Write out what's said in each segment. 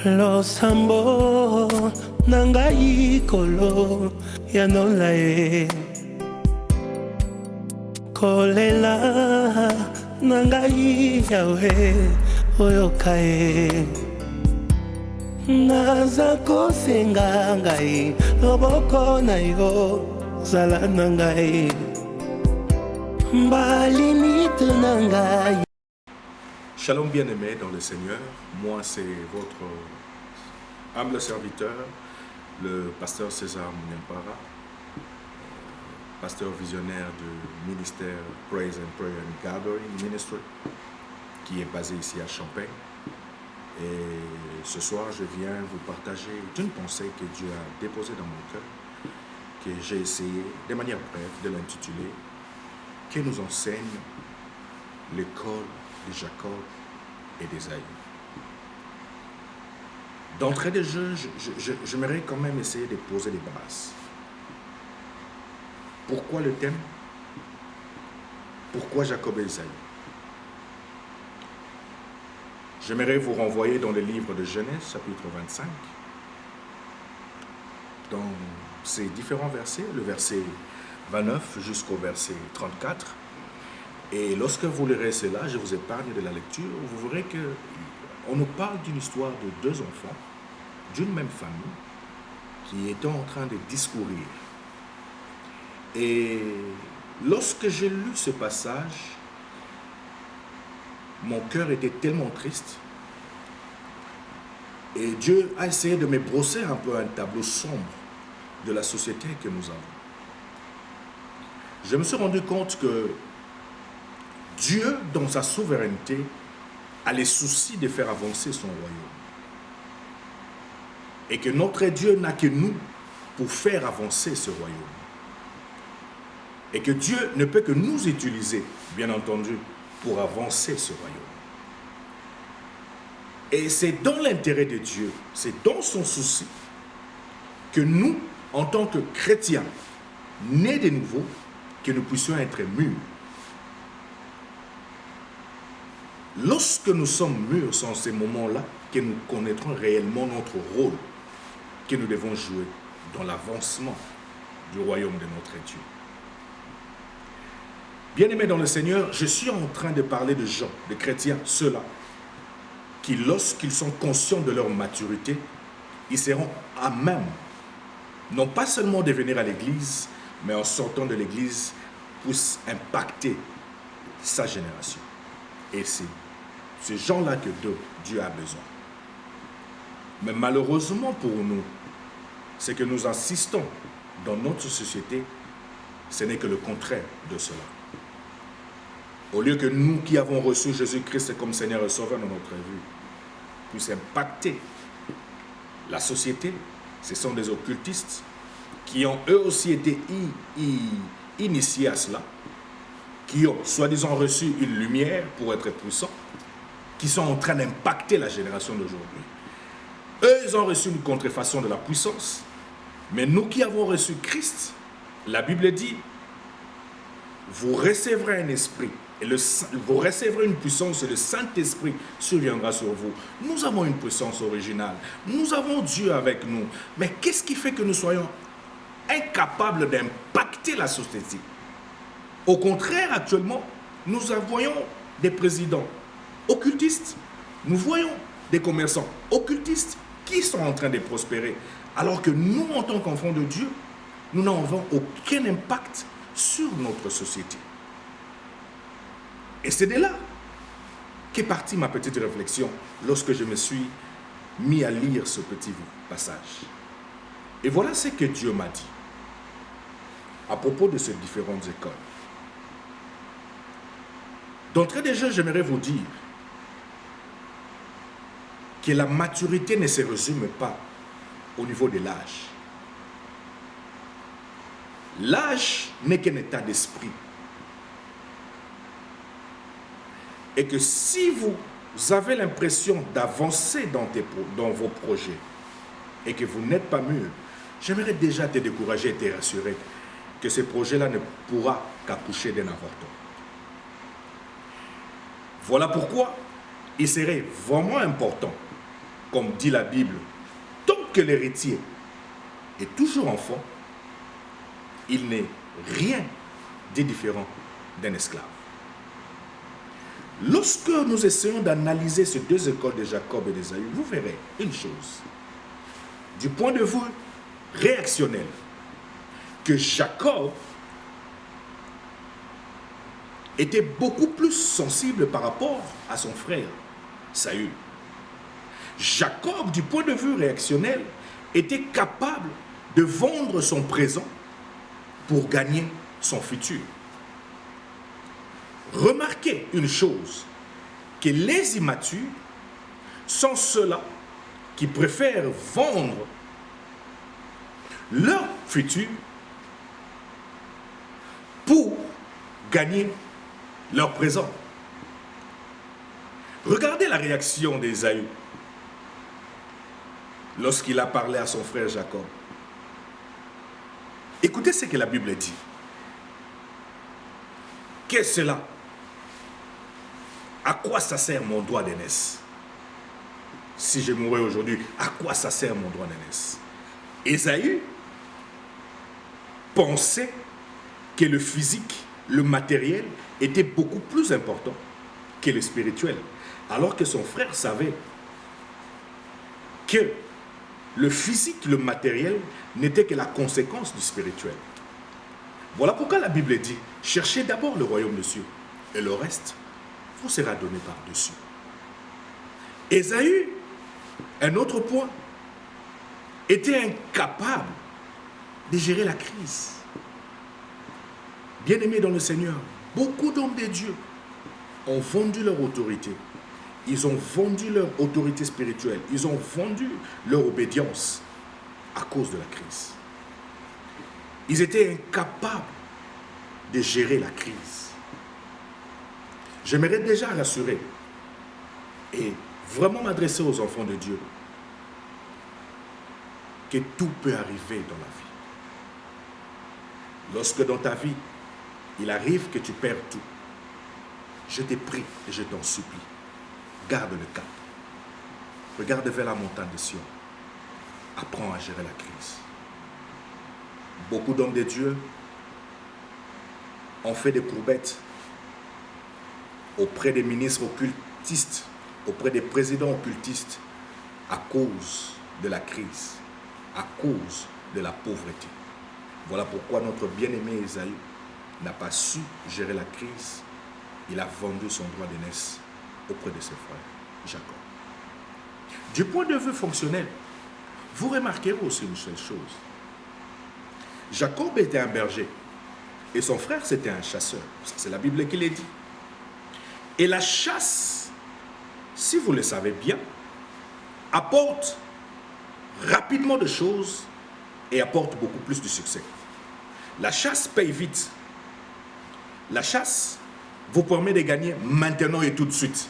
Losambo nangai kolo ya nolae kolela nangai yawe oyokae naza kosenga ngai loboko na yo zala nangai mbalimite nangai. Shalom bien-aimés dans le Seigneur, moi c'est votre humble serviteur, le pasteur César Mouniampara, pasteur visionnaire du ministère Praise and Prayer and Gathering Ministry, qui est basé ici à Champagne. Et ce soir, je viens vous partager une pensée que Dieu a déposée dans mon cœur, que j'ai essayé de manière brève de l'intituler « Que nous enseigne l'école de Jacob et d'Ésaü ». D'entrée de jeu, j'aimerais quand même essayer de poser les bases. Pourquoi le thème? Pourquoi Jacob et Ésaü? J'aimerais vous renvoyer dans le livre de Genèse, chapitre 25, dans ces différents versets, le verset 29 jusqu'au verset 34. Et lorsque vous lirez cela, je vous épargne de la lecture, vous verrez qu'on nous parle d'une histoire de deux enfants, d'une même famille, qui étaient en train de discourir. Et lorsque j'ai lu ce passage, mon cœur était tellement triste. Et Dieu a essayé de me brosser un peu un tableau sombre de la société que nous avons. Je me suis rendu compte que Dieu, dans sa souveraineté, a les soucis de faire avancer son royaume. Et que notre Dieu n'a que nous pour faire avancer ce royaume. Et que Dieu ne peut que nous utiliser, bien entendu, pour avancer ce royaume. Et c'est dans l'intérêt de Dieu, c'est dans son souci, que nous, en tant que chrétiens, nés de nouveau, que nous puissions être mûrs. Lorsque nous sommes mûrs, c'est en ces moments-là que nous connaîtrons réellement notre rôle que nous devons jouer dans l'avancement du royaume de notre Dieu. Bien-aimés dans le Seigneur, je suis en train de parler de gens, de chrétiens, ceux-là, qui lorsqu'ils sont conscients de leur maturité, ils seront à même, non pas seulement de venir à l'église, mais en sortant de l'église, puissent impacter sa génération. Et c'est ces gens-là que Dieu a besoin. Mais malheureusement pour nous, c'est que nous assistons dans notre société, ce n'est que le contraire de cela. Au lieu que nous qui avons reçu Jésus-Christ comme Seigneur et Sauveur dans notre vie, puissent impacter la société, ce sont des occultistes qui ont eux aussi été initiés à cela, qui ont soi-disant reçu une lumière pour être puissants, qui sont en train d'impacter la génération d'aujourd'hui. Eux, ils ont reçu une contrefaçon de la puissance, mais nous qui avons reçu Christ, la Bible dit, vous recevrez un esprit, et vous recevrez une puissance et le Saint-Esprit surviendra sur vous. Nous avons une puissance originale, nous avons Dieu avec nous, mais qu'est-ce qui fait que nous soyons incapables d'impacter la société? Au contraire, actuellement, nous voyons des présidents occultistes, nous voyons des commerçants occultistes qui sont en train de prospérer, alors que nous, en tant qu'enfants de Dieu, nous n'avons aucun impact sur notre société. Et c'est de là qu'est partie ma petite réflexion lorsque je me suis mis à lire ce petit passage. Et voilà ce que Dieu m'a dit à propos de ces différentes écoles. D'entrée de jeu, j'aimerais vous dire que la maturité ne se résume pas au niveau de l'âge. L'âge n'est qu'un état d'esprit. Et que si vous avez l'impression d'avancer dans vos projets et que vous n'êtes pas mûr, j'aimerais déjà te décourager et te rassurer que ce projet-là ne pourra qu'accoucher d'un avortement. Voilà pourquoi il serait vraiment important comme dit la Bible, tant que l'héritier est toujours enfant, il n'est rien de différent d'un esclave. Lorsque nous essayons d'analyser ces deux écoles de Jacob et d'Ésaü, vous verrez une chose. Du point de vue réactionnel, que Jacob était beaucoup plus sensible par rapport à son frère Saül. Jacob, du point de vue réactionnel, était capable de vendre son présent pour gagner son futur. Remarquez une chose, que les immatures sont ceux-là qui préfèrent vendre leur futur pour gagner leur présent. Regardez la réaction d'Ésaü lorsqu'il a parlé à son frère Jacob. Écoutez ce que la Bible dit. Qu'est-ce cela? À quoi ça sert mon droit d'aînesse? Si je mourais aujourd'hui, à quoi ça sert mon droit d'aînesse? Ésaü pensait que le physique, le matériel, était beaucoup plus important que le spirituel. Alors que son frère savait que le physique, le matériel, n'était que la conséquence du spirituel. Voilà pourquoi la Bible dit, cherchez d'abord le royaume de Dieu, et le reste vous sera donné par-dessus. Ésaü, un autre point, était incapable de gérer la crise. Bien-aimés dans le Seigneur, beaucoup d'hommes de Dieu ont vendu leur autorité. Ils ont vendu leur autorité spirituelle. Ils ont vendu leur obédience à cause de la crise. Ils étaient incapables de gérer la crise. J'aimerais déjà rassurer et vraiment m'adresser aux enfants de Dieu que tout peut arriver dans la vie. Lorsque dans ta vie, il arrive que tu perds tout, je te prie et je t'en supplie, garde le cap. Regarde vers la montagne de Sion. Apprends à gérer la crise. Beaucoup d'hommes de Dieu ont fait des courbettes auprès des ministres occultistes, auprès des présidents occultistes, à cause de la crise, à cause de la pauvreté. Voilà pourquoi notre bien-aimé Ésaü n'a pas su gérer la crise. Il a vendu son droit d'aînesse auprès de ses frères, Jacob. Du point de vue fonctionnel, vous remarquerez aussi une seule chose. Jacob était un berger et son frère c'était un chasseur. C'est la Bible qui l'a dit. Et la chasse, si vous le savez bien, apporte rapidement de choses et apporte beaucoup plus de succès. La chasse paye vite. La chasse vous permet de gagner maintenant et tout de suite.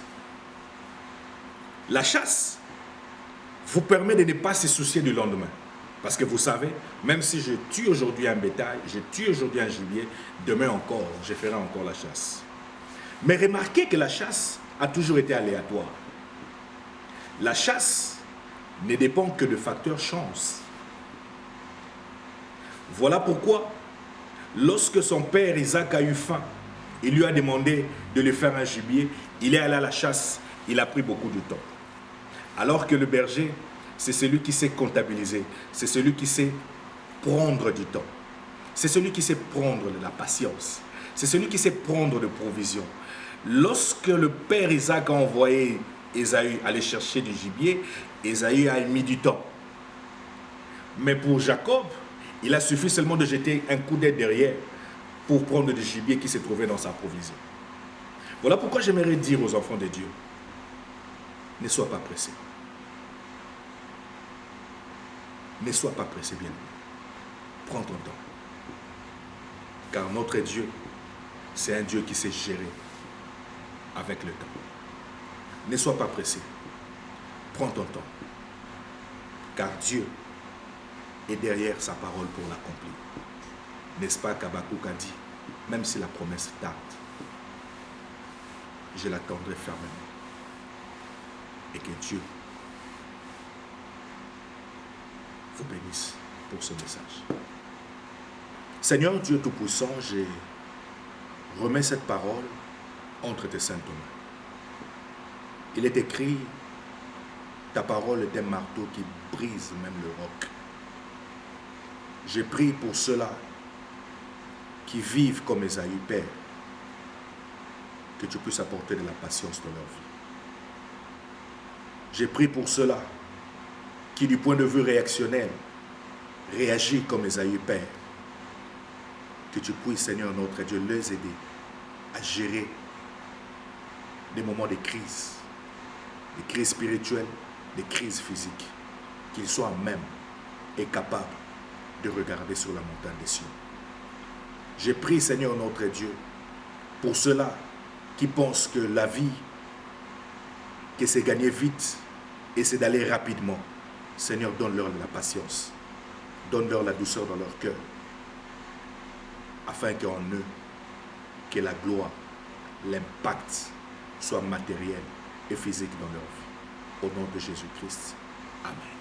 La chasse vous permet de ne pas se soucier du lendemain. Parce que vous savez, même si je tue aujourd'hui un bétail, je tue aujourd'hui un gibier, demain encore, je ferai encore la chasse. Mais remarquez que la chasse a toujours été aléatoire. La chasse ne dépend que de facteurs chance. Voilà pourquoi, lorsque son père Isaac a eu faim, il lui a demandé de lui faire un gibier, il est allé à la chasse, il a pris beaucoup de temps. Alors que le berger, c'est celui qui sait comptabiliser, c'est celui qui sait prendre du temps, c'est celui qui sait prendre de la patience, c'est celui qui sait prendre de provisions. Lorsque le père Isaac a envoyé Ésaü aller chercher du gibier, Ésaü a mis du temps. Mais pour Jacob, il a suffi seulement de jeter un coup d'œil derrière pour prendre du gibier qui se trouvait dans sa provision. Voilà pourquoi j'aimerais dire aux enfants de Dieu, ne sois pas pressé. Ne sois pas pressé, bien. Prends ton temps. Car notre Dieu, c'est un Dieu qui sait gérer avec le temps. Ne sois pas pressé. Prends ton temps. Car Dieu est derrière sa parole pour l'accomplir. N'est-ce pas qu'Habakkuk a dit, même si la promesse tarde, je l'attendrai fermement. Et que Dieu vous bénisse pour ce message. Seigneur Dieu Tout-Puissant, je remets cette parole entre tes saintes mains. Il est écrit, ta parole est un marteau qui brise même le roc. Je prie pour ceux-là qui vivent comme Ésaü, Père, que tu puisses apporter de la patience dans leur vie. Je prie pour ceux-là qui, du point de vue réactionnel, réagissent comme Ésaü, Père, que tu puisses, Seigneur notre Dieu, les aider à gérer des moments de crise, des crises spirituelles, des crises physiques, qu'ils soient même et capables de regarder sur la montagne des cieux. Je prie, Seigneur notre Dieu, pour ceux-là qui pensent que la vie, que c'est gagner vite et c'est d'aller rapidement. Seigneur, donne-leur la patience, donne-leur la douceur dans leur cœur, afin qu'en eux, que la gloire, l'impact soit matériel et physique dans leur vie. Au nom de Jésus-Christ. Amen.